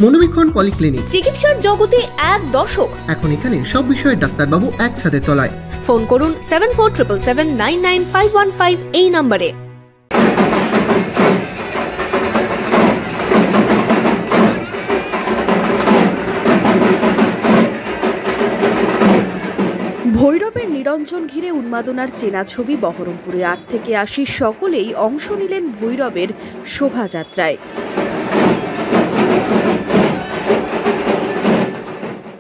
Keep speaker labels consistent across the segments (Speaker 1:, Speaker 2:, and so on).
Speaker 1: মনোবীক্ষণ polyclinic,
Speaker 2: চিকিৎসার জগতে এক দশক।
Speaker 1: এখন এখানে সব বিষয়ে ডাক্তারবাবু এক ছাদের তলায়।
Speaker 2: ফোন করুন 7477799515 এই নম্বরে। ভৈরবের নিরঞ্জন ঘিরে উন্মাদনার চেনা ছবি বহরমপুরে ৮ থেকে ৮০ সকলেই অংশ নিলেন ভৈরবের শোভাযাত্রায়।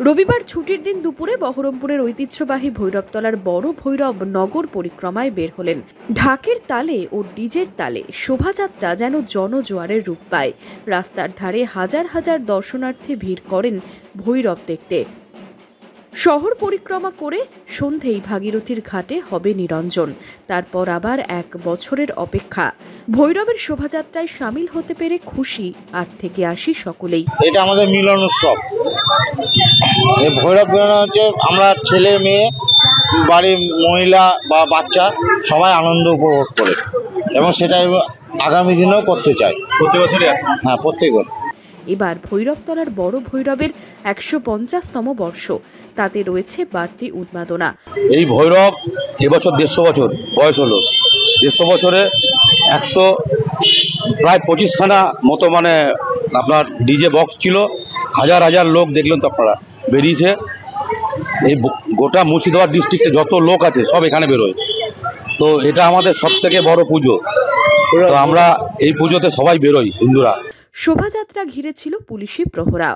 Speaker 2: রবিবার ছুটির দিন দুপুরে বহরমপুরের ঐতিহ্যবাহী ভৈরবতলার বড় ভৈরব নগর পরিক্রমায় বের হলেন। ঢাকের তালে ও ডিজের তালে শোভাযাত্রা যেন জনজোয়ারের রূপ পায়। রাস্তার ধারে হাজার হাজার দর্শনার্থী ভিড় করেন ভৈরব দেখতে। শহর পরিক্রমা করে সন্ধেই ভাগীরথীর ঘাটে হবে নিরঞ্জন। তারপর আবার ১ বছরের অপেক্ষা। ভৈরবের শোভাযাত্রায় সামিল হতে পেরে খুশি ৮ থেকে ৮০ সকলেই।
Speaker 3: এটা আমাদের মিলন উৎসব। এই ভৈরব হচ্ছে আমরা ছেলে মেয়ে, বাড়ির মহিলা বা বাচ্চা সবাই আনন্দ উপভোগ করে, এবং সেটা আগামী দিনেও করতে চাই। প্রতি বছরই আসে? হ্যাঁ, প্রত্যেকবার।
Speaker 2: এবার ভৈরবতলার বড় ভৈরবের ১৫০তম বর্ষ, তাতে রয়েছে বাড়তি উন্মাদনা।
Speaker 4: এই ভৈরব এবছর ১৫০ বছর বয়স হলো। ১৫০ বছরে প্রায় ২৫খানা মতো আপনার ডিজে বক্স ছিল। হাজার হাজার লোক দেখলেন তো আপনারা, বেরিয়েছে। এই গোটা মুর্শিদাবাদ ডিস্ট্রিক্টে যত লোক আছে সব এখানে বেরোয়। তো এটা আমাদের সব থেকে বড় পুজো। তো আমরা এই পুজোতে সবাই বেরোই হিন্দুরা।
Speaker 2: শোভাযাত্রা ঘিরে ছিল পুলিশি প্রহরা।